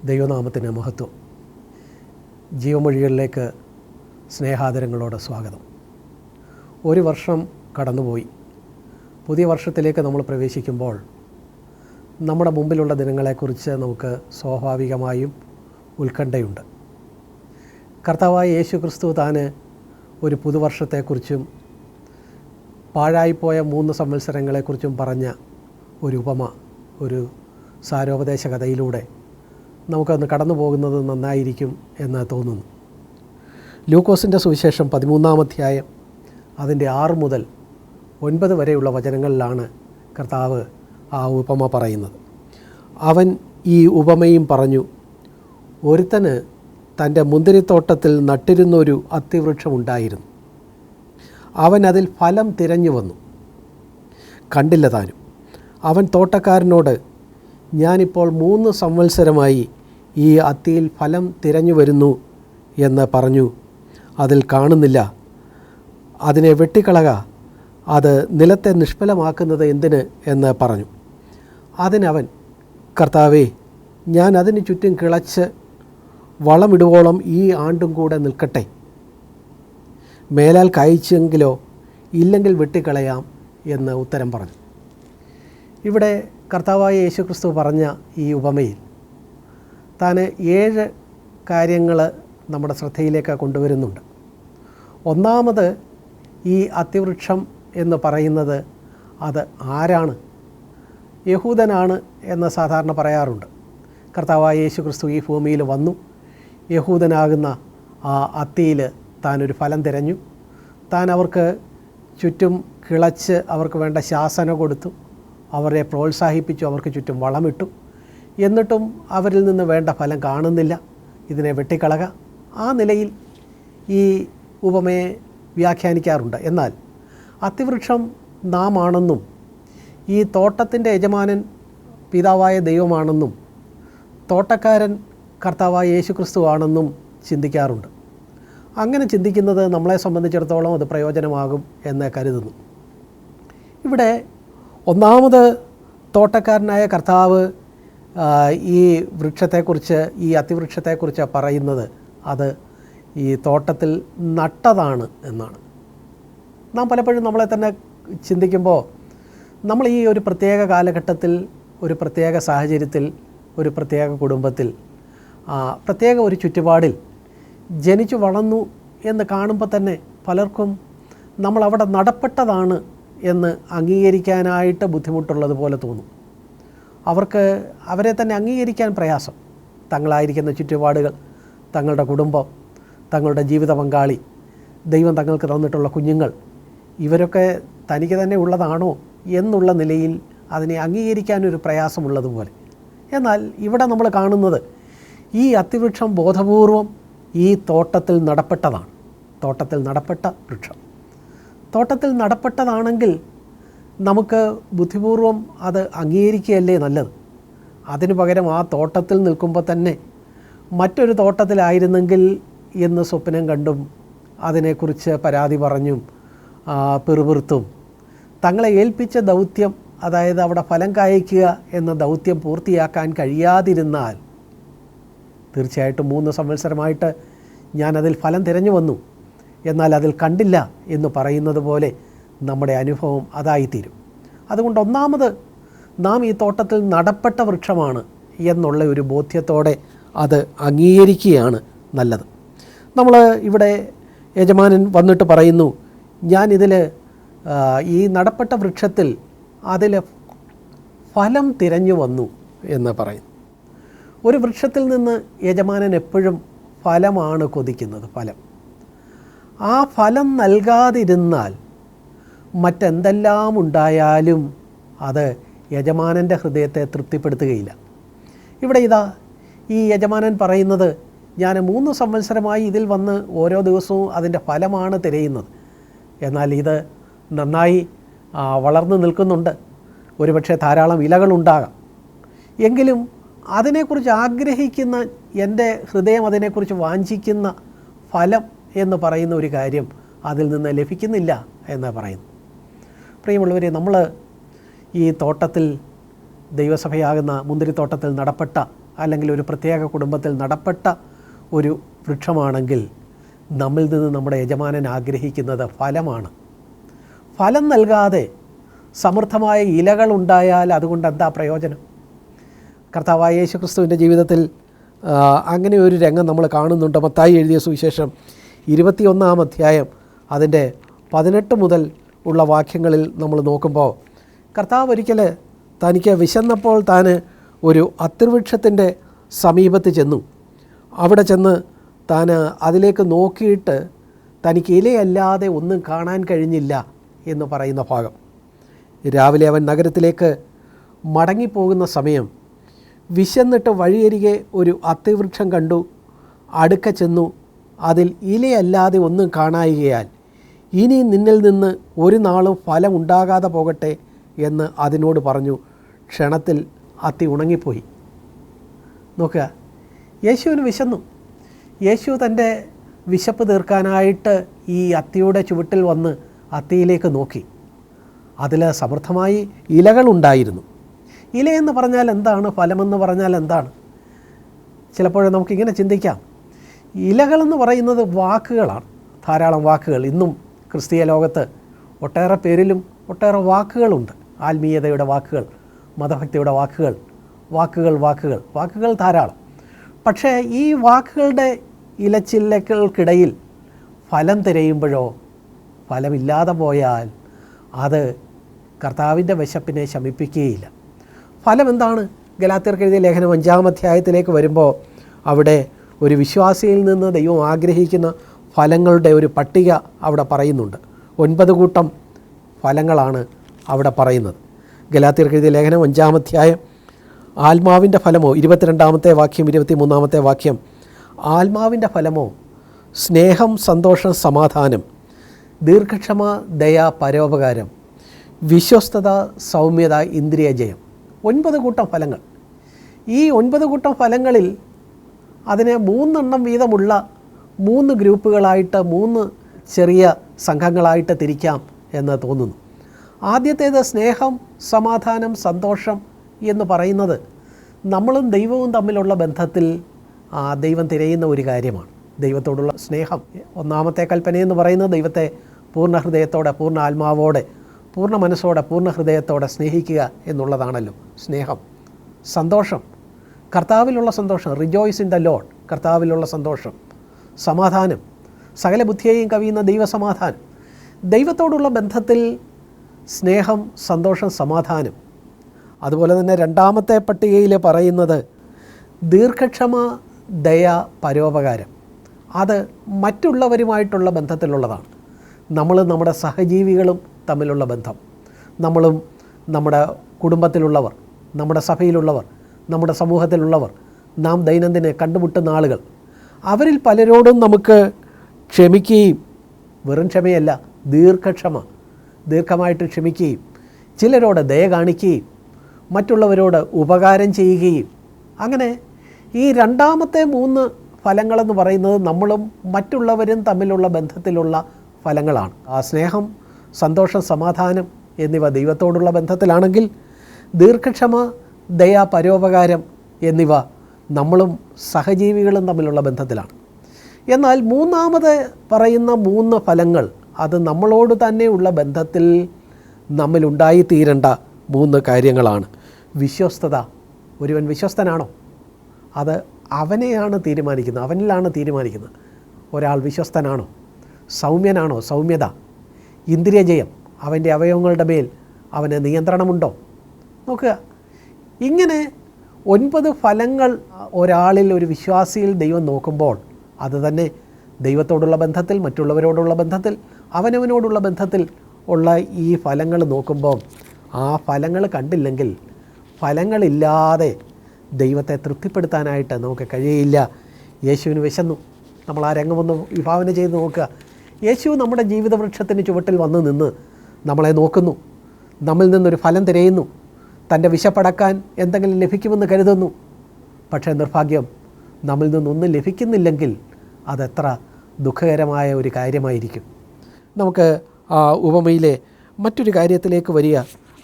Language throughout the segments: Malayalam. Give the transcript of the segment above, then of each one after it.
ദൈവനാമത്തിന് മഹത്വം. ജീവമൊഴികളിലേക്ക് സ്നേഹാദരങ്ങളോടെ സ്വാഗതം. ഒരു വർഷം കടന്നുപോയി. പുതിയ വർഷത്തിലേക്ക് നമ്മൾ പ്രവേശിക്കുമ്പോൾ നമ്മുടെ മുമ്പിലുള്ള ദിനങ്ങളെക്കുറിച്ച് നമുക്ക് സ്വാഭാവികമായും ഉത്കണ്ഠയുണ്ട്. കർത്താവായ യേശു ക്രിസ്തു താൻ ഒരു പുതുവർഷത്തെക്കുറിച്ചും പാഴായിപ്പോയ 3 സംവത്സരങ്ങളെക്കുറിച്ചും പറഞ്ഞ ഒരു ഉപമ, ഒരു സാരോപദേശ കഥയിലൂടെ നമുക്കൊന്ന് കടന്നു പോകുന്നത് നന്നായിരിക്കും എന്ന് തോന്നുന്നു. ലൂക്കോസിൻ്റെ സുവിശേഷം 13-ാം അധ്യായം അതിൻ്റെ 6 മുതൽ 9 വരെയുള്ള വചനങ്ങളിലാണ് കർത്താവ് ആ ഉപമ പറയുന്നത്. അവൻ ഈ ഉപമയും പറഞ്ഞു, ഒരുത്തന് തൻ്റെ മുന്തിരിത്തോട്ടത്തിൽ നട്ടിരുന്നൊരു അത്തിവൃക്ഷമുണ്ടായിരുന്നു. അവൻ അതിൽ ഫലം തിരഞ്ഞു വന്നു, കണ്ടില്ല താനും. അവൻ തോട്ടക്കാരനോട്, ഞാനിപ്പോൾ 3 സംവത്സരമായി ഈ അത്തിയിൽ ഫലം തിരഞ്ഞു വരുന്നു എന്ന് പറഞ്ഞു. അതിൽ കാണുന്നില്ല. അതിനെ വെട്ടിക്കളക, അത് നിലത്തെ നിഷ്ഫലമാക്കുന്നത് എന്തിന് എന്ന് പറഞ്ഞു. അതിനവൻ, കർത്താവേ, ഞാൻ അതിന് ചുറ്റും കിളച്ച് വളമിടുവോളം ഈ ആണ്ടും കൂടെ നിൽക്കട്ടെ. മേലാൽ കായ്ച്ചെങ്കിലോ ഇല്ലെങ്കിൽ വെട്ടിക്കളയാം എന്ന് ഉത്തരം പറഞ്ഞു. ഇവിടെ കർത്താവായ യേശുക്രിസ്തു പറഞ്ഞ ഈ ഉപമയിൽ താൻ 7 കാര്യങ്ങൾ നമ്മുടെ ശ്രദ്ധയിലേക്ക് കൊണ്ടുവരുന്നുണ്ട്. ഒന്നാമത്, ഈ അത്തിവൃക്ഷം എന്ന് പറയുന്നത് അത് ആരാണ്? യഹൂദനാണ് എന്ന് സാധാരണ പറയാറുണ്ട്. കർത്താവായ യേശുക്രിസ്തു ഈ ഭൂമിയിൽ വന്നു. യഹൂദനാകുന്ന ആ അത്തിയിൽ താനൊരു ഫലം തിരഞ്ഞു. താൻ അവർക്ക് ചുറ്റും കിളച്ച് അവർക്ക് വേണ്ട ശാസന കൊടുത്തു, അവരെ പ്രോത്സാഹിപ്പിച്ചു, അവർക്ക് ചുറ്റും വളമിട്ടു. എന്നിട്ടും അവരിൽ നിന്ന് വേണ്ട ഫലം കാണുന്നില്ല. ഇതിനെ വെട്ടിക്കളക. ആ നിലയിൽ ഈ ഉപമയെ വ്യാഖ്യാനിക്കാറുണ്ട്. എന്നാൽ അത്തിവൃക്ഷം നാം ആണെന്നും ഈ തോട്ടത്തിൻ്റെ യജമാനൻ പിതാവായ ദൈവമാണെന്നും തോട്ടക്കാരൻ കർത്താവായ യേശുക്രിസ്തു ആണെന്നും ചിന്തിക്കാറുണ്ട്. അങ്ങനെ ചിന്തിക്കുന്നത് നമ്മളെ സംബന്ധിച്ചിടത്തോളം അത് പ്രയോജനമാകും എന്ന് കരുതുന്നു. ഇവിടെ ഒന്നാമത് തോട്ടക്കാരനായ കർത്താവ് ഈ വൃക്ഷത്തെക്കുറിച്ച്, ഈ അത്തിവൃക്ഷത്തെക്കുറിച്ച് പറയുന്നത് അത് ഈ തോട്ടത്തിൽ നട്ടതാണ് എന്നാണ്. നാം പലപ്പോഴും നമ്മളെ തന്നെ ചിന്തിക്കുമ്പോൾ നമ്മൾ ഈ ഒരു പ്രത്യേക കാലഘട്ടത്തിൽ, ഒരു പ്രത്യേക സാഹചര്യത്തിൽ, ഒരു പ്രത്യേക കുടുംബത്തിൽ, പ്രത്യേക ഒരു ചുറ്റുപാടിൽ ജനിച്ചു വളർന്നു എന്ന് കാണുമ്പോൾ തന്നെ പലർക്കും നമ്മളവിടെ നടപ്പെട്ടതാണ് എന്ന് അംഗീകരിക്കാനായിട്ട് ബുദ്ധിമുട്ടുള്ളതുപോലെ തോന്നും. അവരെ തന്നെ അംഗീകരിക്കാൻ പ്രയാസം. തങ്ങളായിരിക്കുന്ന ചുറ്റുപാടുകൾ, തങ്ങളുടെ കുടുംബം, തങ്ങളുടെ ജീവിത പങ്കാളി, ദൈവം തങ്ങൾക്ക് തന്നിട്ടുള്ള കുഞ്ഞുങ്ങൾ, ഇവരൊക്കെ തനിക്ക് തന്നെ ഉള്ളതാണോ എന്നുള്ള നിലയിൽ അതിനെ അംഗീകരിക്കാനൊരു പ്രയാസമുള്ളതുപോലെ. എന്നാൽ ഇവിടെ നമ്മൾ കാണുന്നത് ഈ അത്തിവൃക്ഷം ബോധപൂർവം ഈ തോട്ടത്തിൽ നടപ്പെട്ടതാണ്. തോട്ടത്തിൽ നടപ്പെട്ട വൃക്ഷം. തോട്ടത്തിൽ നടപ്പെട്ടതാണെങ്കിൽ നമുക്ക് ബുദ്ധിപൂർവം അത് അംഗീകരിക്കുകയല്ലേ നല്ലത്. അതിനു പകരം ആ തോട്ടത്തിൽ നിൽക്കുമ്പോൾ തന്നെ മറ്റൊരു തോട്ടത്തിലായിരുന്നെങ്കിൽ എന്ന് സ്വപ്നം കണ്ടും അതിനെക്കുറിച്ച് പരാതി പറഞ്ഞും പിറുപിറുത്തും തങ്ങളെ ഏൽപ്പിച്ച ദൗത്യം, അതായത് അവിടെ ഫലം കായ്ക്കുക എന്ന ദൗത്യം പൂർത്തിയാക്കാൻ കഴിയാതിരുന്നാൽ, തീർച്ചയായിട്ടും 3 സംവത്സരമായിട്ട് ഞാനതിൽ ഫലം തിരഞ്ഞു വന്നു, എന്നാൽ അതിൽ കണ്ടില്ല എന്ന് പറയുന്നത് പോലെ നമ്മുടെ അനുഭവം അതായിത്തീരും. അതുകൊണ്ട് ഒന്നാമത് നാം ഈ തോട്ടത്തിൽ നടപ്പെട്ട വൃക്ഷമാണ് എന്നുള്ള ഒരു ബോധ്യത്തോടെ അത് അംഗീകരിക്കുകയാണ് നല്ലത്. നമ്മൾ ഇവിടെ യജമാനൻ വന്നിട്ട് പറയുന്നു, ഞാനിതിൽ ഈ നടപ്പെട്ട വൃക്ഷത്തിൽ അതിൽ ഫലം തിരഞ്ഞു വന്നു എന്ന് പറയുന്നു. ഒരു വൃക്ഷത്തിൽ നിന്ന് യജമാനൻ എപ്പോഴും ഫലമാണ് കൊതിക്കുന്നത്. ആ ഫലം നൽകാതിരുന്നാൽ മറ്റെന്തെല്ലാം ഉണ്ടായാലും അത് യജമാനൻ്റെ ഹൃദയത്തെ തൃപ്തിപ്പെടുത്തുകയില്ല. ഇവിടെ ഈ യജമാനൻ പറയുന്നത്, ഞാൻ 3 സംവത്സരമായി ഇതിൽ വന്ന് ഓരോ ദിവസവും അതിൻ്റെ ഫലമാണ് തിരയുന്നത്. എന്നാൽ ഇത് നന്നായി വളർന്നു നിൽക്കുന്നുണ്ട്, ഒരുപക്ഷെ ധാരാളം ഇലകളുണ്ടാകാം. എങ്കിലും അതിനെക്കുറിച്ച് ആഗ്രഹിക്കുന്ന എൻ്റെ ഹൃദയം, അതിനെക്കുറിച്ച് വാഞ്ചിക്കുന്ന ഫലം എന്ന് പറയുന്ന ഒരു കാര്യം അതിൽ നിന്ന് ലഭിക്കുന്നില്ല എന്ന് പറയുന്നു. പ്രിയമുള്ളവരെ, നമ്മൾ ഈ തോട്ടത്തിൽ, ദൈവസഭയാകുന്ന മുന്തിരിത്തോട്ടത്തിൽ നടപ്പെട്ട അല്ലെങ്കിൽ ഒരു പ്രത്യേക കുടുംബത്തിൽ നടപ്പെട്ട ഒരു വൃക്ഷമാണെങ്കിൽ നമ്മിൽ നിന്ന് നമ്മുടെ യജമാനൻ ആഗ്രഹിക്കുന്നത് ഫലമാണ്. ഫലം നൽകാതെ സമൃദ്ധമായ ഇലകൾ ഉണ്ടായാൽ അതുകൊണ്ട് എന്താ പ്രയോജനം? കർത്താവായ യേശു ക്രിസ്തുവിൻ്റെ ജീവിതത്തിൽ അങ്ങനെ ഒരു രംഗം നമ്മൾ കാണുന്നുണ്ട്. മത്തായി എഴുതിയ സുവിശേഷം 21-ാം അധ്യായം അതിൻ്റെ 18 മുതൽ ഉള്ള വാക്യങ്ങളിൽ നമ്മൾ നോക്കുമ്പോൾ കർത്താവ് ഒരിക്കൽ തനിക്ക് വിശന്നപ്പോൾ താൻ ഒരു അത്തിവൃക്ഷത്തിൻ്റെ സമീപത്ത് ചെന്നു. അവിടെ ചെന്ന് താൻ അതിലേക്ക് നോക്കിയിട്ട് തനിക്ക് ഇലയല്ലാതെ ഒന്നും കാണാൻ കഴിഞ്ഞില്ല എന്ന് പറയുന്ന ഭാഗം. രാവിലെ അവൻ നഗരത്തിലേക്ക് മടങ്ങിപ്പോകുന്ന സമയം വിശന്നിട്ട് വഴിയരികെ ഒരു അത്തിവൃക്ഷം കണ്ടു. അടുക്ക ചെന്നു അതിൽ ഇലയല്ലാതെ ഒന്നും കാണായികയാൽ ഇനി നിന്നിൽ നിന്ന് ഒരു നാളും ഫലം ഉണ്ടാകാതെ പോകട്ടെ എന്ന് അതിനോട് പറഞ്ഞു. ക്ഷണത്തിൽ അത്തി ഉണങ്ങിപ്പോയി. നോക്കുക, യേശുവിന് വിശന്നു. യേശു തൻ്റെ വിശപ്പ് തീർക്കാനായിട്ട് ഈ അത്തിയുടെ ചുവട്ടിൽ വന്ന് അത്തിയിലേക്ക് നോക്കി. അതിൽ സമൃദ്ധമായി ഇലകളുണ്ടായിരുന്നു. ഇലയെന്ന് പറഞ്ഞാൽ എന്താണ്? ഫലമെന്ന് പറഞ്ഞാൽ എന്താണ്? ചിലപ്പോൾ നമുക്കിങ്ങനെ ചിന്തിക്കാം. ഇലകളെന്ന് പറയുന്നത് വാക്കുകളാണ്, ധാരാളം വാക്കുകൾ. ഇന്നും ക്രിസ്തീയ ലോകത്ത് ഒട്ടേറെ പേരിലും ഒട്ടേറെ വാക്കുകളുണ്ട്. ആത്മീയതയുടെ വാക്കുകൾ, മതഭക്തിയുടെ വാക്കുകൾ, വാക്കുകൾ ധാരാളം. പക്ഷേ ഈ വാക്കുകളുടെ ഇലച്ചില്ലകൾക്കിടയിൽ ഫലം തിരയുമ്പോഴോ ഫലമില്ലാതെ പോയാൽ അത് കർത്താവിൻ്റെ വിശപ്പിനെ ശമിപ്പിക്കുകയില്ല. ഫലം എന്താണ്? ഗലാത്യർക്ക് എഴുതിയ ലേഖനം 5-ാം അധ്യായത്തിലേക്ക് വരുമ്പോൾ അവിടെ ഒരു വിശ്വാസിയിൽ നിന്ന് ദൈവം ആഗ്രഹിക്കുന്ന ഫലങ്ങളുടെ ഒരു പട്ടിക അവിടെ പറയുന്നുണ്ട്. 9 കൂട്ടം ഫലങ്ങളാണ് അവിടെ പറയുന്നത്. ഗലാത്യർക്ക് എഴുതിയ ലേഖനം 5-ാം അധ്യായം ആത്മാവിൻ്റെ ഫലമോ 22-ാമത്തെ വാക്യം 23-ാമത്തെ വാക്യം. ആത്മാവിൻ്റെ ഫലമോ സ്നേഹം, സന്തോഷം, സമാധാനം, ദീർഘക്ഷമ, ദയ, പരോപകാരം, വിശ്വസ്തത, സൗമ്യത, ഇന്ദ്രിയജയം. 9 കൂട്ടം ഫലങ്ങൾ. ഈ 9 കൂട്ടം ഫലങ്ങളിൽ അതിനെ 3 എണ്ണം വീതമുള്ള 3 ഗ്രൂപ്പുകളായിട്ട് 3 ചെറിയ സംഘങ്ങളായിട്ട് തിരിക്കാം എന്ന് തോന്നുന്നു. ആദ്യത്തേത് സ്നേഹം, സമാധാനം, സന്തോഷം എന്ന് പറയുന്നത് നമ്മളും ദൈവവും തമ്മിലുള്ള ബന്ധത്തിൽ ദൈവം തിരയുന്ന ഒരു കാര്യമാണ്. ദൈവത്തോടുള്ള സ്നേഹം. 1-ാമത്തെ കൽപ്പനയെന്ന് പറയുന്നത് ദൈവത്തെ പൂർണ്ണ ഹൃദയത്തോടെ, പൂർണ്ണ ആത്മാവോടെ, പൂർണ്ണ മനസ്സോടെ, പൂർണ്ണ ഹൃദയത്തോടെ സ്നേഹിക്കുക എന്നുള്ളതാണല്ലോ സ്നേഹം. സന്തോഷം, കർത്താവിലുള്ള സന്തോഷം, റിജോയ്സ് ഇൻ ദ ലോർഡ്, കർത്താവിലുള്ള സന്തോഷം. സമാധാനം, സകല ബുദ്ധിയെയും കവിയുന്ന ദൈവസമാധാനം. ദൈവത്തോടുള്ള ബന്ധത്തിൽ സ്നേഹം, സന്തോഷം, സമാധാനം. അതുപോലെ തന്നെ 2-ാമത്തെ പട്ടികയിൽ പറയുന്നത് ദീർഘക്ഷമ, ദയ, പരോപകാരം. അത് മറ്റുള്ളവരുമായിട്ടുള്ള ബന്ധത്തിലുള്ളതാണ്. നമ്മളും നമ്മുടെ സഹജീവികളും തമ്മിലുള്ള ബന്ധം, നമ്മളും നമ്മുടെ കുടുംബത്തിലുള്ളവർ, നമ്മുടെ സഭയിലുള്ളവർ, നമ്മുടെ സമൂഹത്തിലുള്ളവർ, നാം ദൈനംദിന കണ്ടുമുട്ടുന്ന ആളുകൾ, അവരിൽ പലരോടും നമുക്ക് ക്ഷമിക്കുകയും, വെറും ക്ഷമയല്ല, ദീർഘക്ഷമ, ദീർഘമായിട്ട് ക്ഷമിക്കുകയും, ചിലരോട് ദയ കാണിക്കുകയും, മറ്റുള്ളവരോട് ഉപകാരം ചെയ്യുകയും. അങ്ങനെ ഈ 2-ാമത്തെ 3 ഫലങ്ങളെന്ന് പറയുന്നത് നമ്മളും മറ്റുള്ളവരും തമ്മിലുള്ള ബന്ധത്തിലുള്ള ഫലങ്ങളാണ്. ആ സ്നേഹം, സന്തോഷം, സമാധാനം എന്നിവ ദൈവത്തോടുള്ള ബന്ധത്തിലാണെങ്കിൽ ദീർഘക്ഷമ, ദയ, പരോപകാരം എന്നിവ നമ്മളും സഹജീവികളും തമ്മിലുള്ള ബന്ധത്തിലാണ്. എന്നാൽ 3-ാമത് പറയുന്ന 3 ഫലങ്ങൾ അത് നമ്മളോട് തന്നെയുള്ള ബന്ധത്തിൽ നമ്മിലുണ്ടായിത്തീരേണ്ട 3 കാര്യങ്ങളാണ്. വിശ്വസ്തത. ഒരുവൻ വിശ്വസ്തനാണോ? അത് അവനെയാണ് തീരുമാനിക്കുന്നത്, അവനിലാണ് തീരുമാനിക്കുന്നത്. ഒരാൾ വിശ്വസ്തനാണോ? സൗമ്യനാണോ? സൗമ്യത. ഇന്ദ്രിയജയം, അവൻ്റെ അവയവങ്ങളുടെ മേൽ അവന് നിയന്ത്രണമുണ്ടോ? നോക്കുക, ഇങ്ങനെ 9 ഫലങ്ങൾ ഒരാളിൽ, ഒരു വിശ്വാസിയിൽ ദൈവം നോക്കുമ്പോൾ അത് തന്നെ ദൈവത്തോടുള്ള ബന്ധത്തിൽ, മറ്റുള്ളവരോടുള്ള ബന്ധത്തിൽ, അവനവനോടുള്ള ബന്ധത്തിൽ ഉള്ള ഈ ഫലങ്ങൾ നോക്കുമ്പോൾ ആ ഫലങ്ങൾ കണ്ടില്ലെങ്കിൽ, ഫലങ്ങളില്ലാതെ ദൈവത്തെ തൃപ്തിപ്പെടുത്താനായിട്ട് നമുക്ക് കഴിയില്ല. യേശുവിന് വിശന്നു. നമ്മൾ ആ രംഗമൊന്ന് വിഭാവന ചെയ്ത് നോക്കുക. യേശു നമ്മുടെ ജീവിത വൃക്ഷത്തിന് ചുവട്ടിൽ വന്ന് നിന്ന് നമ്മളെ നോക്കുന്നു, നമ്മിൽ നിന്നൊരു ഫലം തിരയുന്നു, തൻ്റെ വിശപ്പടക്കാൻ എന്തെങ്കിലും ലഭിക്കുമെന്ന് കരുതുന്നു. പക്ഷേ നിർഭാഗ്യം, നമ്മിൽ നിന്നൊന്നും ലഭിക്കുന്നില്ലെങ്കിൽ അതെത്ര ദുഃഖകരമായ ഒരു കാര്യമായിരിക്കും. നമുക്ക് ആ ഉപമയിലെ മറ്റൊരു കാര്യത്തിലേക്ക് വരിക.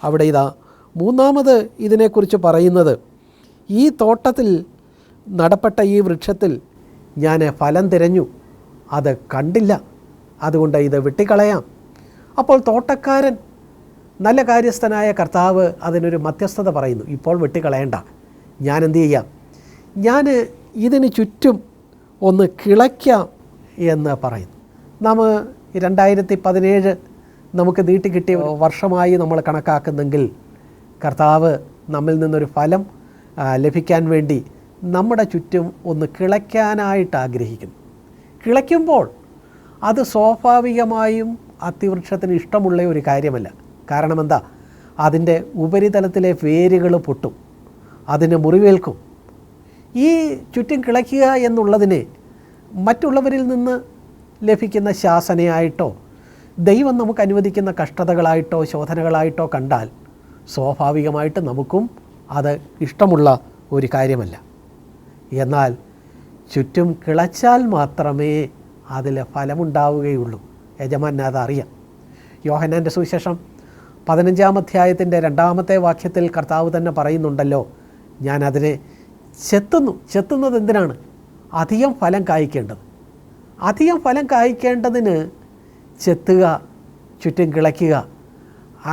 അവിടെ ഇതാ 3-ാമത് ഇതിനെക്കുറിച്ച് പറയുന്നത്, ഈ തോട്ടത്തിൽ നടപ്പെട്ട ഈ വൃക്ഷത്തിൽ ഞാൻ ഫലം തിരഞ്ഞു, അത് കണ്ടില്ല, അതുകൊണ്ട് ഇത് വെട്ടിക്കളയാം. അപ്പോൾ തോട്ടക്കാരൻ, നല്ല കാര്യസ്ഥനായ കർത്താവ് അതിനൊരു മധ്യസ്ഥത പറയുന്നു. ഇപ്പോൾ വെട്ടിക്കളയണ്ട, ഞാൻ എന്തു ചെയ്യാം, ഞാൻ ഇതിന് ചുറ്റും ഒന്ന് കിളയ്ക്കാം എന്ന് പറയുന്നു. നാം 2017 നമുക്ക് നീട്ടിക്കിട്ടിയ വർഷമായി നമ്മൾ കണക്കാക്കുന്നെങ്കിൽ കർത്താവ് നമ്മിൽ നിന്നൊരു ഫലം ലഭിക്കാൻ വേണ്ടി നമ്മുടെ ചുറ്റും ഒന്ന് കിളയ്ക്കാനായിട്ട് ആഗ്രഹിക്കുന്നു. കിളയ്ക്കുമ്പോൾ അത് സ്വാഭാവികമായും അത്തിവൃക്ഷത്തിന് ഇഷ്ടമുള്ള ഒരു കാര്യമല്ല. കാരണം എന്താ, അതിൻ്റെ ഉപരിതലത്തിലെ വേരുകൾ പൊട്ടും, അതിന് മുറിവേൽക്കും. ഈ ചുറ്റും കിളയ്ക്കുക എന്നുള്ളതിനെ മറ്റുള്ളവരിൽ നിന്ന് ലഭിക്കുന്ന ശാസനയായിട്ടോ ദൈവം നമുക്ക് അനുവദിക്കുന്ന കഷ്ടതകളായിട്ടോ ശോധനകളായിട്ടോ കണ്ടാൽ സ്വാഭാവികമായിട്ട് നമുക്കും അത് ഇഷ്ടമുള്ള ഒരു കാര്യമല്ല. എന്നാൽ ചുറ്റും കിളച്ചാൽ മാത്രമേ അതിൽ ഫലമുണ്ടാവുകയുള്ളൂ. യജമാനന് അതറിയാം. യോഹന്നാൻ്റെ സുവിശേഷം 15-ാം അധ്യായത്തിൻ്റെ 2-ാമത്തെ വാക്യത്തിൽ കർത്താവ് തന്നെ പറയുന്നുണ്ടല്ലോ, ഞാൻ അതിനെ ചെത്തുന്നത് എന്തിനാണ്? അധികം ഫലം കായ്ക്കേണ്ടത്. അധികം ഫലം കായ്ക്കേണ്ടതിന് ചെത്തുക, ചുറ്റും കിളയ്ക്കുക,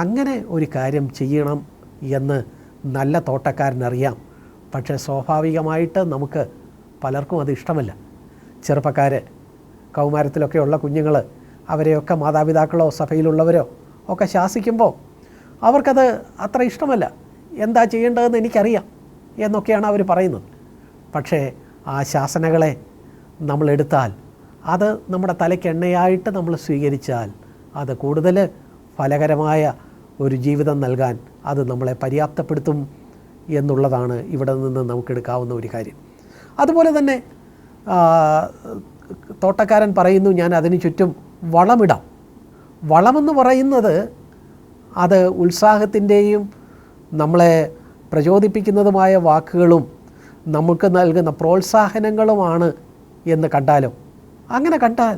അങ്ങനെ ഒരു കാര്യം ചെയ്യണം എന്ന് നല്ല തോട്ടക്കാരനറിയാം. പക്ഷേ സ്വാഭാവികമായിട്ട് നമുക്ക് പലർക്കും അത് ഇഷ്ടമല്ല. ചെറുപ്പക്കാർ, കൗമാരത്തിലൊക്കെയുള്ള കുഞ്ഞുങ്ങൾ, അവരെയൊക്കെ മാതാപിതാക്കളോ സഭയിലുള്ളവരോ ഒക്കെ ശാസിക്കുമ്പോൾ അവർക്കത് അത്ര ഇഷ്ടമല്ല. എന്താ ചെയ്യേണ്ടതെന്ന് എനിക്കറിയാം എന്നൊക്കെയാണ് അവർ പറയുന്നത്. പക്ഷേ ആ ശാസനകളെ നമ്മളെടുത്താൽ, അത് നമ്മുടെ തലയ്ക്ക് എണ്ണയായിട്ട് നമ്മൾ സ്വീകരിച്ചാൽ, അത് കൂടുതൽ ഫലകരമായ ഒരു ജീവിതം നൽകാൻ അത് നമ്മളെ പര്യാപ്തപ്പെടുത്തും എന്നുള്ളതാണ് ഇവിടെ നിന്ന് നമുക്കെടുക്കാവുന്ന ഒരു കാര്യം. അതുപോലെ തന്നെ തോട്ടക്കാരൻ പറയുന്നു, ഞാൻ അതിന് ചുറ്റും വളമിടാം. വളമെന്ന് പറയുന്നത് അത് ഉത്സാഹത്തിൻ്റെയും നമ്മളെ പ്രചോദിപ്പിക്കുന്നതുമായ വാക്കുകളും നമുക്ക് നൽകുന്ന പ്രോത്സാഹനങ്ങളുമാണ് എന്ന് കണ്ടാലോ? അങ്ങനെ കണ്ടാൽ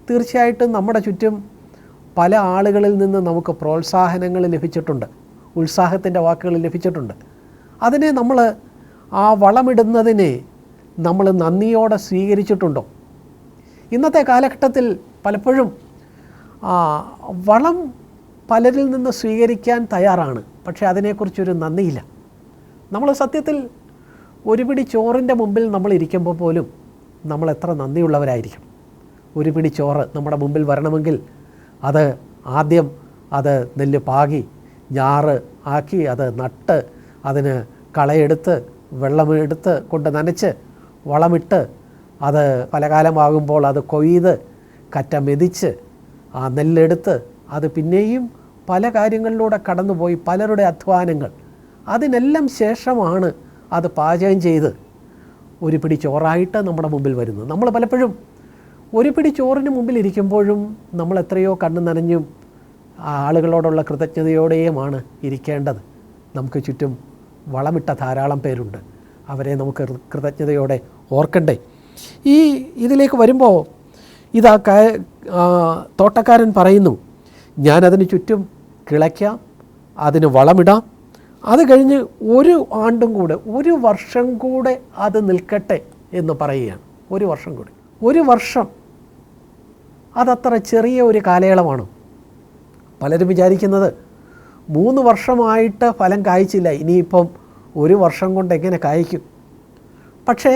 തീർച്ചയായിട്ടും നമ്മുടെ ചുറ്റും പല ആളുകളിൽ നിന്ന് നമുക്ക് പ്രോത്സാഹനങ്ങൾ ലഭിച്ചിട്ടുണ്ട്, ഉത്സാഹത്തിൻ്റെ വാക്കുകൾ ലഭിച്ചിട്ടുണ്ട്. അതിനെ നമ്മൾ, ആ വളമിടുന്നതിനെ നമ്മൾ നന്ദിയോടെ സ്വീകരിച്ചിട്ടുണ്ടോ? ഇന്നത്തെ കാലഘട്ടത്തിൽ പലപ്പോഴും വളം പലരിൽ നിന്ന് സ്വീകരിക്കാൻ തയ്യാറാണ്, പക്ഷേ അതിനെക്കുറിച്ചൊരു നന്ദിയില്ല. നമ്മൾ സത്യത്തിൽ ഒരു പിടി ചോറിൻ്റെ മുമ്പിൽ നമ്മൾ ഇരിക്കുമ്പോൾ പോലും നമ്മൾ എത്ര നന്ദിയുള്ളവരായിരിക്കണം. ഒരു പിടി ചോറ് നമ്മുടെ മുമ്പിൽ വരണമെങ്കിൽ അത് ആദ്യം അത് നെല്ല് പാകി ഞാറ് ആക്കി അത് നട്ട് അതിന് കളയെടുത്ത് വെള്ളമെടുത്ത് കൊണ്ട് നനച്ച് വളമിട്ട് അത് ഫലകാലമാകുമ്പോൾ അത് കൊയ്ത് കറ്റ മെതിച്ച് ആ നെല്ലെടുത്ത് അത് പിന്നെയും പല കാര്യങ്ങളിലൂടെ കടന്നുപോയി, പലരുടെ അധ്വാനങ്ങൾ, അതിനെല്ലാം ശേഷമാണ് അത് പാചകം ചെയ്ത് ഒരു പിടി ചോറായിട്ട് നമ്മുടെ മുമ്പിൽ വരുന്നത്. നമ്മൾ പലപ്പോഴും ഒരു പിടി ചോറിന് മുമ്പിൽ ഇരിക്കുമ്പോഴും നമ്മൾ എത്രയോ കണ്ണു നനഞ്ഞും ആളുകളോടുള്ള കൃതജ്ഞതയോടെയുമാണ് ഇരിക്കേണ്ടത്. നമുക്ക് ചുറ്റും വളമിട്ട ധാരാളം പേരുണ്ട്, അവരെ നമുക്ക് കൃതജ്ഞതയോടെ ഓർക്കണ്ടേ? ഈ ഇതിലേക്ക് വരുമ്പോൾ ഇതാ തോട്ടക്കാരൻ പറയുന്നു, ഞാനതിന് ചുറ്റും കിളയ്ക്കാം, അതിന് വളമിടാം, അത് കഴിഞ്ഞ് ഒരു ആണ്ടും കൂടെ, ഒരു വർഷം കൂടെ അത് നിൽക്കട്ടെ എന്ന് പറയുകയാണ്. ഒരു വർഷം കൂടി. ഒരു വർഷം അതത്ര ചെറിയ ഒരു കാലയളവാണ്. പലരും വിചാരിക്കുന്നത് 3 വർഷമായിട്ട് ഫലം കായ്ച്ചില്ല, ഇനിയിപ്പം ഒരു വർഷം കൊണ്ട് എങ്ങനെ കായ്ക്കും? പക്ഷേ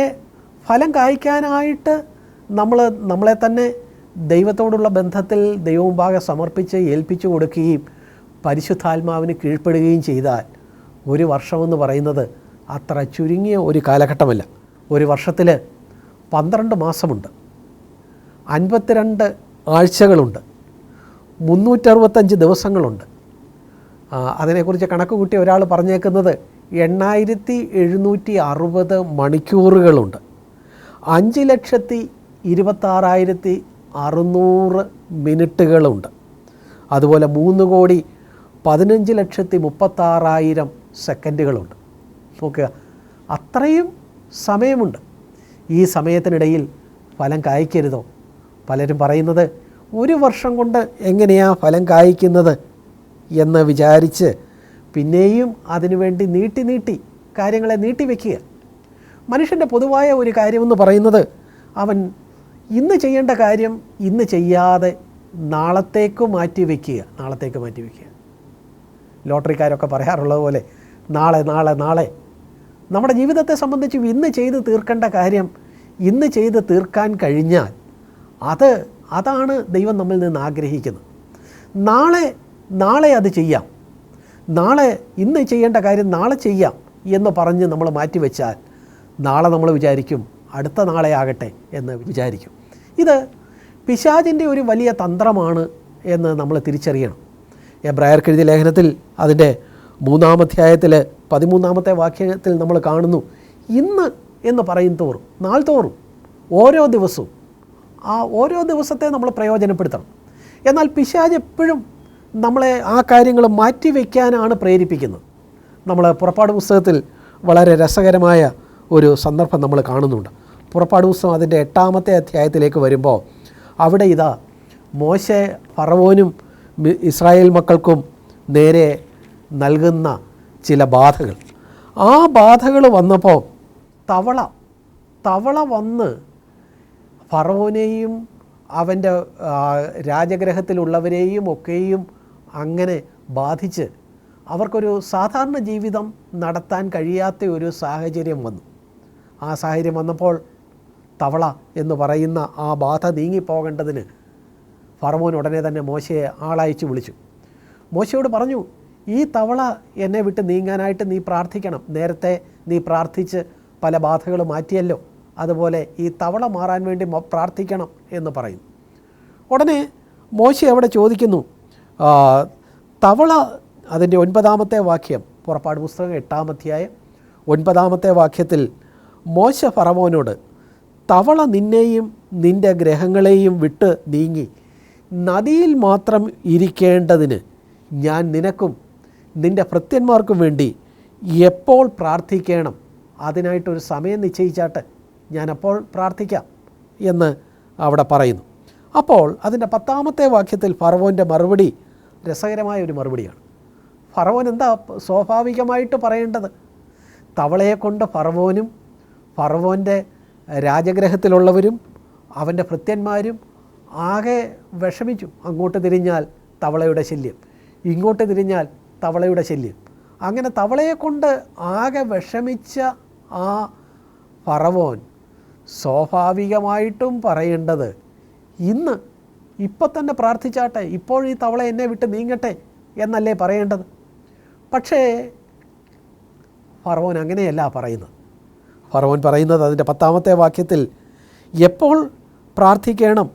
ഫലം കായ്ക്കാനായിട്ട് നമ്മളെ തന്നെ ദൈവത്തോടുള്ള ബന്ധത്തിൽ ദൈവമുമ്പാകെ സമർപ്പിച്ച് ഏൽപ്പിച്ചു കൊടുക്കുകയും പരിശുദ്ധാത്മാവിന് കീഴ്പ്പെടുകയും ചെയ്താൽ ഒരു വർഷമെന്ന് പറയുന്നത് അത്ര ചുരുങ്ങിയ ഒരു കാലഘട്ടമല്ല. ഒരു വർഷത്തിൽ 12 മാസമുണ്ട്, 52 ആഴ്ചകളുണ്ട്, 365 ദിവസങ്ങളുണ്ട്. അതിനെക്കുറിച്ച് കണക്ക് കൂട്ടി ഒരാൾ പറഞ്ഞേക്കുന്നത് 8760 മണിക്കൂറുകളുണ്ട്, 5,26,600 മിനിറ്റുകളുണ്ട്, അതുപോലെ 3,15,36,000 സെക്കൻഡുകളുണ്ട്. നോക്കുക, അത്രയും സമയമുണ്ട്. ഈ സമയത്തിനിടയിൽ ഫലം കായ്ക്കരുതോ? പലരും പറയുന്നത് ഒരു വർഷം കൊണ്ട് എങ്ങനെയാണ് ഫലം കായ്ക്കുന്നത് എന്ന് വിചാരിച്ച് പിന്നെയും അതിനുവേണ്ടി നീട്ടി കാര്യങ്ങളെ നീട്ടിവെക്കുക. മനുഷ്യൻ്റെ പൊതുവായ ഒരു കാര്യമെന്ന് പറയുന്നത് അവൻ ഇന്ന് ചെയ്യേണ്ട കാര്യം ഇന്ന് ചെയ്യാതെ നാളത്തേക്ക് മാറ്റി വയ്ക്കുക. ലോട്ടറിക്കാരൊക്കെ പറയാറുള്ളത് പോലെ നാളെ നാളെ നാളെ. നമ്മുടെ ജീവിതത്തെ സംബന്ധിച്ച് ഇന്ന് ചെയ്ത് തീർക്കേണ്ട കാര്യം ഇന്ന് ചെയ്ത് തീർക്കാൻ കഴിഞ്ഞാൽ അതാണ് ദൈവം നമ്മിൽ നിന്ന് ആഗ്രഹിക്കുന്നത്. നാളെ അത് ചെയ്യാം, നാളെ ഇന്ന് ചെയ്യേണ്ട കാര്യം നാളെ ചെയ്യാം എന്ന് പറഞ്ഞ് നമ്മൾ മാറ്റിവെച്ചാൽ നാളെ നമ്മൾ വിചാരിക്കും അടുത്ത നാളെ ആകട്ടെ എന്ന് വിചാരിക്കും. ഇത് പിശാചിൻ്റെ ഒരു വലിയ തന്ത്രമാണ് എന്ന് നമ്മൾ തിരിച്ചറിയണം. എബ്രായർക്ക് എഴുതിയ ലേഖനത്തിൽ അതിൻ്റെ 3-ാം അധ്യായത്തിൽ 13-ാമത്തെ വാക്യത്തിൽ നമ്മൾ കാണുന്നു, ഇന്ന് എന്ന് പറയും തോറും നാൾ തോറും ഓരോ ദിവസവും ഓരോ ദിവസത്തെ നമ്മൾ പ്രയോജനപ്പെടുത്തണം. എന്നാൽ പിശാച് എപ്പോഴും നമ്മളെ ആ കാര്യങ്ങൾ മാറ്റിവെക്കാനാണ് പ്രേരിപ്പിക്കുന്നത്. നമ്മൾ പുറപ്പാട് പുസ്തകത്തിൽ വളരെ രസകരമായ ഒരു സന്ദർഭം നമ്മൾ കാണുന്നുണ്ട്. പുറപ്പാട് പുസ്തകം അതിൻ്റെ 8-ാമത്തെ അധ്യായത്തിലേക്ക് വരുമ്പോൾ അവിടെ മോശെ ഫറവോനും ഇസ്രായേൽ മക്കൾക്കും നേരെ നൽകുന്ന ചില ബാധകൾ. ആ ബാധകൾ വന്നപ്പോൾ തവള വന്ന് ഫറവോനെയും അവൻ്റെ രാജഗ്രഹത്തിലുള്ളവരെയും ഒക്കെയും അങ്ങനെ ബാധിച്ച് അവർക്കൊരു സാധാരണ ജീവിതം നടത്താൻ കഴിയാത്ത ഒരു സാഹചര്യം വന്നു. ആ സാഹചര്യം വന്നപ്പോൾ തവള എന്ന് പറയുന്ന ആ ബാധ നീങ്ങിപ്പോകേണ്ടതിന് ഫറവോൻ ഉടനെ തന്നെ മോശയെ ആളയച്ചു വിളിച്ചു. മോശയോട് പറഞ്ഞു, ഈ തവള എന്നെ വിട്ട് നീങ്ങാനായിട്ട് നീ പ്രാർത്ഥിക്കണം. നേരത്തെ നീ പ്രാർത്ഥിച്ച് പല ബാധകൾ മാറ്റിയല്ലോ, അതുപോലെ ഈ തവള മാറാൻ വേണ്ടി പ്രാർത്ഥിക്കണം എന്ന് പറയും. ഉടനെ മോശ അവിടെ ചോദിക്കുന്നു, തവള അതിൻ്റെ 9-ാമത്തെ വാക്യം, പുറപ്പാട് പുസ്തകം 8-ാം അധ്യായം 9-ാമത്തെ വാക്യത്തിൽ മോശ ഫറവോനോട്, തവള നിന്നെയും നിൻ്റെ ഗ്രഹങ്ങളെയും വിട്ട് നീങ്ങി നദിയിൽ മാത്രം ഇരിക്കേണ്ടതിന് ഞാൻ നിനക്കും നിൻ്റെ ഭൃത്യന്മാർക്കും വേണ്ടി എപ്പോൾ പ്രാർത്ഥിക്കണം, അതിനായിട്ടൊരു സമയം നിശ്ചയിച്ചാട്ട് ഞാനപ്പോൾ പ്രാർത്ഥിക്കാം എന്ന് അവിടെ പറയുന്നു. അപ്പോൾ അതിൻ്റെ 10-ാമത്തെ വാക്യത്തിൽ ഫറവോൻ്റെ മറുപടി രസകരമായ ഒരു മറുപടിയാണ്. ഫറവോൻ എന്താ സ്വാഭാവികമായിട്ട് പറയേണ്ടത്? തവളയെ കൊണ്ട് ഫറവോനും ഫറവോൻ്റെ രാജഗ്രഹത്തിലുള്ളവരും അവൻ്റെ ഭൃത്യന്മാരും ആകെ വിഷമിച്ചു. അങ്ങോട്ട് തിരിഞ്ഞാൽ തവളയുടെ ശല്യം, ഇങ്ങോട്ട് തിരിഞ്ഞാൽ തവളയുടെ ശല്യം. അങ്ങനെ തവളയെ കൊണ്ട് ആകെ വിഷമിച്ച ആ ഫറവോൻ സ്വാഭാവികമായിട്ടും പറയേണ്ടത് ഇപ്പം തന്നെ പ്രാർത്ഥിച്ചാട്ടെ, ഇപ്പോൾ ഈ തവള എന്നെ വിട്ട് നീങ്ങട്ടെ എന്നല്ലേ പറയേണ്ടത്. പക്ഷേ ഫറവോൻ അങ്ങനെയല്ല പറയുന്നത്. ഫറവോൻ പറയുന്നത് അതിൻ്റെ 10-ാമത്തെ വാക്യത്തിൽ എപ്പോൾ പ്രാർത്ഥിക്കണം,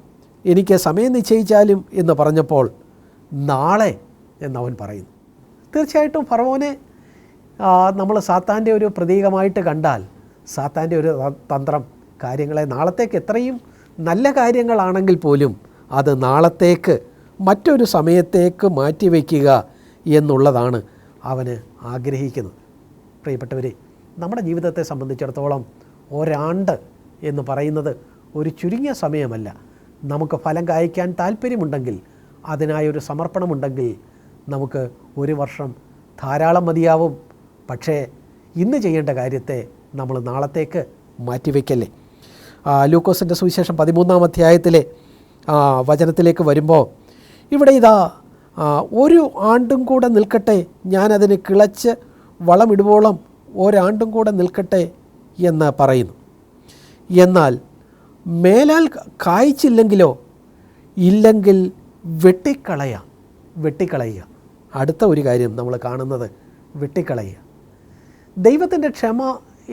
എനിക്ക് സമയം നിശ്ചയിച്ചാലും എന്ന് പറഞ്ഞപ്പോൾ നാളെ എന്നവൻ പറയുന്നു. തീർച്ചയായിട്ടും ഫറവോനെ നമ്മൾ സാത്താൻ്റെ ഒരു പ്രതീകമായിട്ട് കണ്ടാൽ സാത്താൻ്റെ ഒരു തന്ത്രം കാര്യങ്ങളെ നാളത്തേക്ക്, എത്രയും നല്ല കാര്യങ്ങളാണെങ്കിൽ പോലും അത് നാളത്തേക്ക് മറ്റൊരു സമയത്തേക്ക് മാറ്റിവെക്കുക എന്നുള്ളതാണ് അവന് ആഗ്രഹിക്കുന്നത്. പ്രിയപ്പെട്ടവരെ, നമ്മുടെ ജീവിതത്തെ സംബന്ധിച്ചിടത്തോളം ഒരാണ്ട് എന്ന് പറയുന്നത് ഒരു ചുരുങ്ങിയ സമയമല്ല. നമുക്ക് ഫലം കായ്ക്കാൻ താല്പര്യമുണ്ടെങ്കിൽ, അതിനായൊരു സമർപ്പണമുണ്ടെങ്കിൽ നമുക്ക് 1 വർഷം ധാരാളം മതിയാവും. പക്ഷേ ഇന്ന് ചെയ്യേണ്ട കാര്യത്തെ നമ്മൾ നാളത്തേക്ക് മാറ്റിവെക്കല്ലേ. ലൂക്കോസിൻ്റെ സുവിശേഷം 13-ാം അധ്യായത്തിലെ വചനത്തിലേക്ക് വരുമ്പോൾ ഇവിടെ ഒരു ആണ്ടും കൂടെ നിൽക്കട്ടെ, ഞാനതിന് കിളച്ച് വളമിടുവോളം ഒരാണ്ടും കൂടെ നിൽക്കട്ടെ എന്ന് പറയുന്നു. എന്നാൽ മേലാൽ കായ്ച്ചില്ലെങ്കിലോ, ഇല്ലെങ്കിൽ വെട്ടിക്കളയുക. അടുത്ത ഒരു കാര്യം നമ്മൾ കാണുന്നത് വെട്ടിക്കളയുക. ദൈവത്തിൻ്റെ ക്ഷമ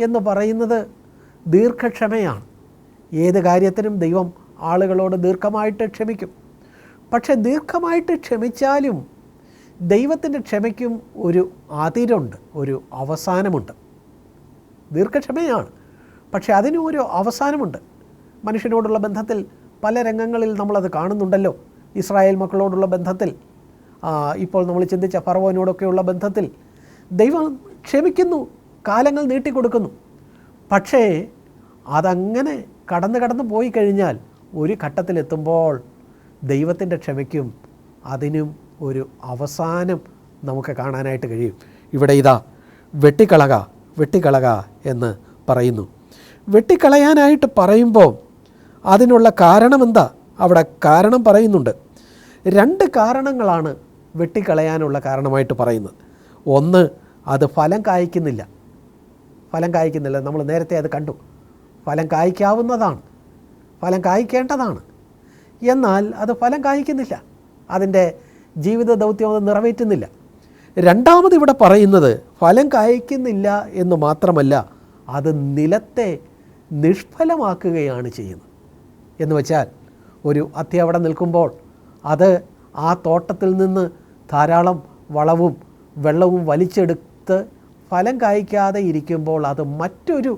എന്ന് പറയുന്നത് ദീർഘക്ഷമയാണ്. ഏത് കാര്യത്തിനും ദൈവം ആളുകളോട് ദീർഘമായിട്ട് ക്ഷമിക്കും. പക്ഷെ ദീർഘമായിട്ട് ക്ഷമിച്ചാലും ദൈവത്തിൻ്റെ ക്ഷമയ്ക്കും ഒരു അതിരുണ്ട്, ഒരു അവസാനമുണ്ട്. ദീർഘക്ഷമയാണ്, പക്ഷെ അതിനും ഒരു അവസാനമുണ്ട്. മനുഷ്യനോടുള്ള ബന്ധത്തിൽ പല രംഗങ്ങളിൽ നമ്മളത് കാണുന്നുണ്ടല്ലോ. ഇസ്രായേൽ മക്കളോടുള്ള ബന്ധത്തിൽ, ഇപ്പോൾ നമ്മൾ ചിന്തിച്ച ഫറവോനോടൊക്കെയുള്ള ബന്ധത്തിൽ ദൈവം ക്ഷമിക്കുന്നു, കാലങ്ങൾ നീട്ടിക്കൊടുക്കുന്നു. പക്ഷേ അതങ്ങനെ കടന്നു പോയി കഴിഞ്ഞാൽ ഒരു ഘട്ടത്തിലെത്തുമ്പോൾ ദൈവത്തിൻ്റെ ക്ഷമയ്ക്കും അതിനും ഒരു അവസാനം നമുക്ക് കാണാനായിട്ട് കഴിയും. ഇവിടെ വെട്ടിക്കളക എന്ന് പറയുന്നു. വെട്ടിക്കളയാനായിട്ട് പറയുമ്പോൾ അതിനുള്ള കാരണം എന്താ? അവിടെ കാരണം പറയുന്നുണ്ട്. 2 കാരണങ്ങളാണ് വെട്ടിക്കളയാനുള്ള കാരണമായിട്ട് പറയുന്നത്. ഒന്ന്, അത് ഫലം കായ്ക്കുന്നില്ല. നമ്മൾ നേരത്തെ അത് കണ്ടു. ഫലം കായ്ക്കാവുന്നതാണ്, ഫലം കായ്ക്കേണ്ടതാണ്. എന്നാൽ അത് ഫലം കായ്ക്കുന്നില്ല, അതിൻ്റെ ജീവിത ദൗത്യം അത് നിറവേറ്റുന്നില്ല. രണ്ടാമത് ഇവിടെ പറയുന്നത് ഫലം കായ്ക്കുന്നില്ല എന്ന് മാത്രമല്ല, അത് നിലത്തെ നിഷ്ഫലമാക്കുകയാണ് ചെയ്യുന്നത്. എന്ന് വെച്ചാൽ ഒരു അത്തി അവിടെ നിൽക്കുമ്പോൾ അത് ആ തോട്ടത്തിൽ നിന്ന് ധാരാളം വളവും വെള്ളവും വലിച്ചെടുത്ത് ഫലം കായ്ക്കാതെ ഇരിക്കുമ്പോൾ അത് മറ്റൊരു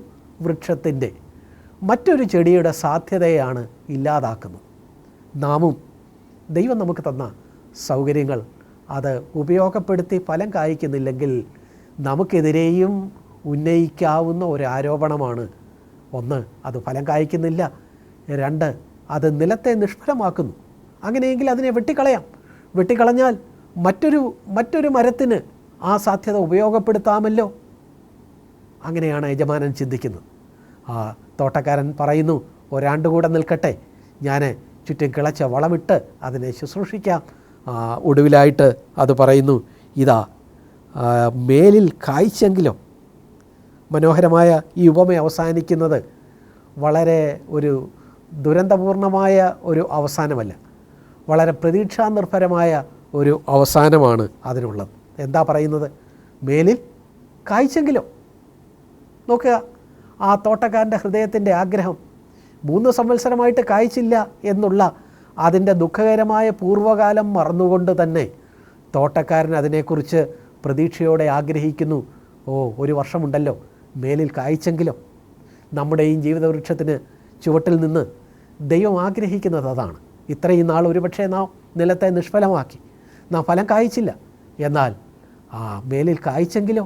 വൃക്ഷത്തിൻ്റെ, മറ്റൊരു ചെടിയുടെ സാധ്യതയാണ് ഇല്ലാതാക്കുന്നത്. നാമും ദൈവം നമുക്ക് തന്ന സൗകര്യങ്ങൾ അത് ഉപയോഗപ്പെടുത്തി ഫലം കായ്ക്കുന്നില്ലെങ്കിൽ നമുക്കെതിരെയും ഉന്നയിക്കാവുന്ന ഒരു ആരോപണമാണ്. 1, അത് ഫലം കായ്ക്കുന്നില്ല. 2, അത് നിലത്തെ നിഷ്ഫലമാക്കുന്നു. അങ്ങനെയെങ്കിൽ അതിനെ വെട്ടിക്കളയാം. വെട്ടിക്കളഞ്ഞാൽ മറ്റൊരു മരത്തിന് ആ സാധ്യത ഉപയോഗപ്പെടുത്താമല്ലോ. അങ്ങനെയാണ് യജമാനൻ ചിന്തിക്കുന്നത്. ആ തോട്ടക്കാരൻ പറയുന്നു, ഒരാണ്ട് കൂടെ നിൽക്കട്ടെ, ഞാൻ ചുറ്റും കിളച്ച വളമിട്ട് അതിനെ ശുശ്രൂഷിക്കാം. ഒടുവിലായിട്ട് അത് പറയുന്നു, ഇതാ മേലിൽ കായ്ച്ചെങ്കിലും. മനോഹരമായ ഈ ഉപമ അവസാനിക്കുന്നത് വളരെ ഒരു ദുരന്തപൂർണമായ ഒരു അവസാനമല്ല, വളരെ പ്രതീക്ഷാനിർഭരമായ ഒരു അവസാനമാണ് അതിനുള്ളത്. എന്താ പറയുന്നത്? മേലിൽ കായ്ച്ചെങ്കിലോ. നോക്കുക, ആ തോട്ടക്കാരൻ്റെ ഹൃദയത്തിൻ്റെ ആഗ്രഹം 3 സംവത്സരമായിട്ട് കായ്ച്ചില്ല എന്നുള്ള അതിൻ്റെ ദുഃഖകരമായ പൂർവ്വകാലം മറന്നുകൊണ്ട് തന്നെ തോട്ടക്കാരൻ അതിനെക്കുറിച്ച് പ്രതീക്ഷയോടെ ആഗ്രഹിക്കുന്നു. ഒരു വർഷമുണ്ടല്ലോ, മേലിൽ കായ്ച്ചെങ്കിലോ. നമ്മുടെയും ജീവിതവൃക്ഷത്തിന് ചുവട്ടിൽ നിന്ന് ദൈവം ആഗ്രഹിക്കുന്നത് അതാണ്. ഇത്രയും നാൾ ഒരുപക്ഷെ നാം നിലത്തെ നിഷ്ഫലമാക്കി, നാം ഫലം കായ്ച്ചില്ല. എന്നാൽ മേലിൽ കായ്ച്ചെങ്കിലോ.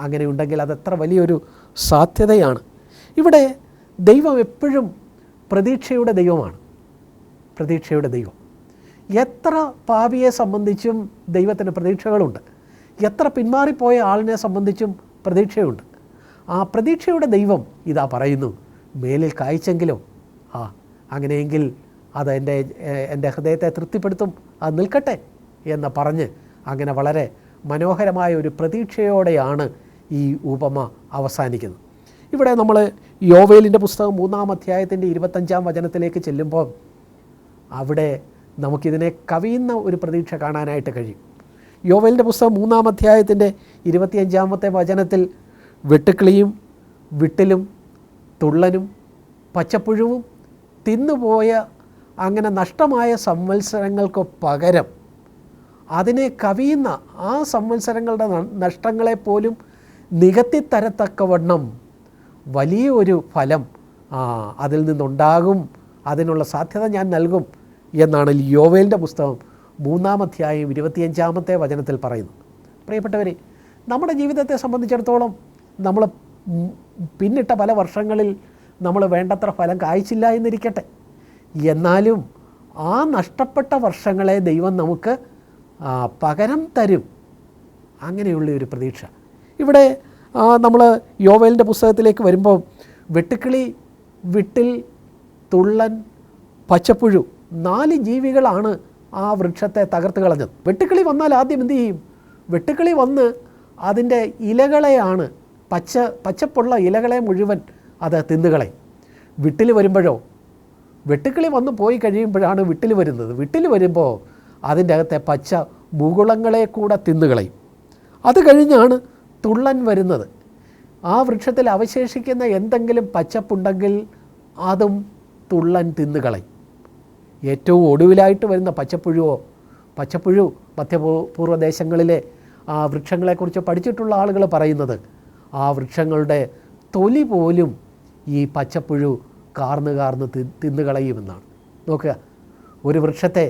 അങ്ങനെ ഉണ്ടെങ്കിൽ അതെത്ര വലിയൊരു സാധ്യതയാണ്. ഇവിടെ ദൈവം എപ്പോഴും പ്രതീക്ഷയുടെ ദൈവമാണ്. പ്രതീക്ഷയുടെ ദൈവം. എത്ര പാപിയെ സംബന്ധിച്ചും ദൈവത്തിന് പ്രതീക്ഷകളുണ്ട്. എത്ര പിന്മാറിപ്പോയ ആളിനെ സംബന്ധിച്ചും പ്രതീക്ഷയുണ്ട്. ആ പ്രതീക്ഷയുടെ ദൈവം ഇതാ പറയുന്നു, മേലിൽ കായ്ച്ചെങ്കിലോ. അങ്ങനെയെങ്കിൽ അത് എൻ്റെ ഹൃദയത്തെ തൃപ്തിപ്പെടുത്തും, അത് നിൽക്കട്ടെ എന്ന് പറഞ്ഞ് അങ്ങനെ വളരെ മനോഹരമായ ഒരു പ്രതീക്ഷയോടെയാണ് ഈ ഉപമ അവസാനിക്കുന്നത്. ഇവിടെ നമ്മൾ യോവേലിൻ്റെ പുസ്തകം 3-ാം അധ്യായത്തിൻ്റെ 25-ാം വചനത്തിലേക്ക് ചെല്ലുമ്പോൾ അവിടെ നമുക്കിതിനെ കവിയുന്ന ഒരു പ്രതീക്ഷ കാണാനായിട്ട് കഴിയും. യോവേലിൻ്റെ പുസ്തകം 3-ാം അധ്യായത്തിൻ്റെ 25-ാമത്തെ വചനത്തിൽ വെട്ടുക്കിളിയും വിട്ടിലും തുള്ളനും പച്ചപ്പുഴുവും തിന്നുപോയ അങ്ങനെ നഷ്ടമായ സംവത്സരങ്ങൾക്ക് പകരം അതിനെ കവിയുന്ന ആ സംവത്സരങ്ങളുടെ നഷ്ടങ്ങളെപ്പോലും നികത്തിത്തരത്തക്കവണ്ണം വലിയ ഒരു ഫലം അതിൽ നിന്നുണ്ടാകും, അതിനുള്ള സാധ്യത ഞാൻ നൽകും എന്നാണ് യോവേലിൻ്റെ പുസ്തകം 3-ാം അധ്യായം 25-ാമത്തെ വചനത്തിൽ പറയുന്നത്. പ്രിയപ്പെട്ടവരെ, നമ്മുടെ ജീവിതത്തെ സംബന്ധിച്ചിടത്തോളം നമ്മൾ പിന്നിട്ട പല വർഷങ്ങളിൽ നമ്മൾ വേണ്ടത്ര ഫലം കായ്ച്ചില്ല എന്നിരിക്കട്ടെ, എന്നാലും ആ നഷ്ടപ്പെട്ട വർഷങ്ങളെ ദൈവം നമുക്ക് പകരം തരും. അങ്ങനെയുള്ള ഒരു പ്രതീക്ഷ. ഇവിടെ നമ്മൾ യോവേലിൻ്റെ പുസ്തകത്തിലേക്ക് വരുമ്പോൾ വെട്ടുക്കിളി, വിട്ടിൽ, തുള്ളൻ, പച്ചപ്പുഴു 4 ജീവികളാണ് ആ വൃക്ഷത്തെ തകർത്ത് കളഞ്ഞത്. വെട്ടുക്കിളി വന്നാൽ ആദ്യം എന്തു ചെയ്യും? വെട്ടുക്കിളി വന്ന് അതിൻ്റെ ഇലകളെയാണ്, പച്ചപ്പുള്ള ഇലകളെ മുഴുവൻ അത് തിന്നുകളയും. വിട്ടിൽ വരുമ്പോഴോ, വെട്ടുക്കിളി വന്ന് പോയി കഴിയുമ്പോഴാണ് വിട്ടിൽ വരുന്നത്. വിട്ടിൽ വരുമ്പോൾ അതിൻ്റെ അകത്തെ പച്ച മുകുളങ്ങളെ കൂടെ തിന്നുകളയും. അത് കഴിഞ്ഞാണ് തുള്ളൻ വരുന്നത്. ആ വൃക്ഷത്തിൽ അവശേഷിക്കുന്ന എന്തെങ്കിലും പച്ചപ്പുണ്ടെങ്കിൽ അതും തുള്ളൻ തിന്നുകളയും. ഏറ്റവും ഒടുവിലായിട്ട് വരുന്ന പച്ചപ്പുഴു മധ്യപൂർവ്വദേശങ്ങളിലെ ആ വൃക്ഷങ്ങളെക്കുറിച്ച് പഠിച്ചിട്ടുള്ള ആളുകൾ പറയുന്നത് ആ വൃക്ഷങ്ങളുടെ തൊലി പോലും ഈ പച്ചപ്പുഴു കാർന്ന് തിന്നുകളയുമെന്നാണ്. നോക്കുക, ഒരു വൃക്ഷത്തെ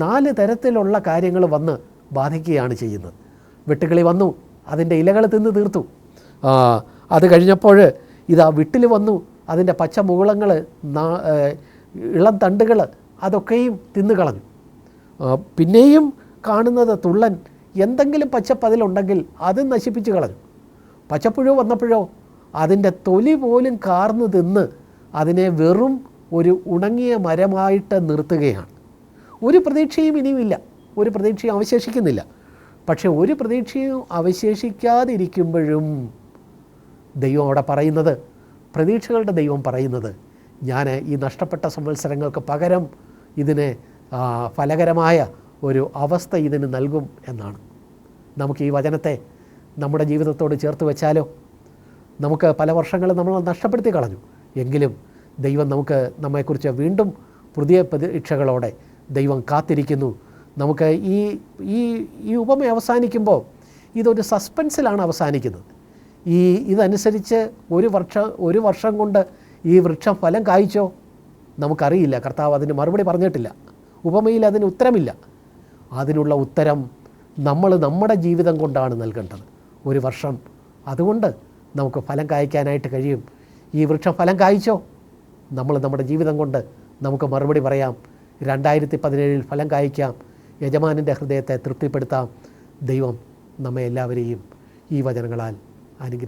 4 തരത്തിലുള്ള കാര്യങ്ങൾ വന്ന് ബാധിക്കുകയാണ് ചെയ്യുന്നത്. വെട്ടുകിളി വന്നു, അതിൻ്റെ ഇലകൾ തിന്ന് തീർത്തു. അത് കഴിഞ്ഞപ്പോൾ ഇതാ വിട്ടിൽ വന്നു, അതിൻ്റെ പച്ച മുകുളങ്ങൾ, ഇളം തണ്ടുകൾ അതൊക്കെയും തിന്നുകളഞ്ഞു. പിന്നെയും കാണുന്നത് തുള്ളൻ, എന്തെങ്കിലും പച്ചപ്പതിലുണ്ടെങ്കിൽ അത് നശിപ്പിച്ച് കളഞ്ഞു. പച്ചപ്പുഴു വന്നപ്പോഴോ അതിൻ്റെ തൊലി പോലും കാർന്നു തിന്ന് അതിനെ വെറും ഒരു ഉണങ്ങിയ മരമായിട്ട് നിർത്തുകയാണ്. ഒരു പ്രതീക്ഷയും ഇനിയുമില്ല, ഒരു പ്രതീക്ഷയും അവശേഷിക്കുന്നില്ല. പക്ഷെ ഒരു പ്രതീക്ഷയും അവശേഷിക്കാതിരിക്കുമ്പോഴും ദൈവം അവിടെ പറയുന്നത്, പ്രതീക്ഷകളുടെ ദൈവം പറയുന്നത്, ഞാൻ ഈ നഷ്ടപ്പെട്ട സംവത്സരങ്ങൾക്ക് പകരം ഇതിന് ഫലകരമായ ഒരു അവസ്ഥ ഇതിന് നൽകും എന്നാണ്. നമുക്ക് ഈ വചനത്തെ നമ്മുടെ ജീവിതത്തോട് ചേർത്ത് വെച്ചാലോ? നമുക്ക് പല വർഷങ്ങൾ നമ്മൾ നഷ്ടപ്പെടുത്തി കളഞ്ഞു, എങ്കിലും ദൈവം നമ്മെക്കുറിച്ച് വീണ്ടും പുതിയ പ്രതീക്ഷകളോടെ ദൈവം കാത്തിരിക്കുന്നു. നമുക്ക് ഈ ഉപമ അവസാനിക്കുമ്പോൾ ഇതൊരു സസ്പെൻസിലാണ് അവസാനിക്കുന്നത്. ഇതനുസരിച്ച് ഒരു വർഷം കൊണ്ട് ഈ വൃക്ഷം ഫലം കായ്ച്ചോ? നമുക്കറിയില്ല. കർത്താവ് അതിന് മറുപടി പറഞ്ഞിട്ടില്ല. ഉപമയിൽ അതിന് ഉത്തരമില്ല. അതിനുള്ള ഉത്തരം നമ്മൾ നമ്മുടെ ജീവിതം കൊണ്ടാണ് നൽകേണ്ടത്. ഒരു വർഷം അതുകൊണ്ട് നമുക്ക് ഫലം കായ്ക്കാനായിട്ട് കഴിയും. ഈ വൃക്ഷം ഫലം കായ്ച്ചോ? നമ്മൾ നമ്മുടെ ജീവിതം കൊണ്ട് നമുക്ക് മറുപടി പറയാം. 2017 ഫലം കായ്ക്കാം. യജമാനൻ്റെ ഹൃദയത്തെ തൃപ്തിപ്പെടുത്താം. ദൈവം നമ്മെ എല്ലാവരെയും ഈ വചനങ്ങളാൽ അനുഗ്രഹിക്കും.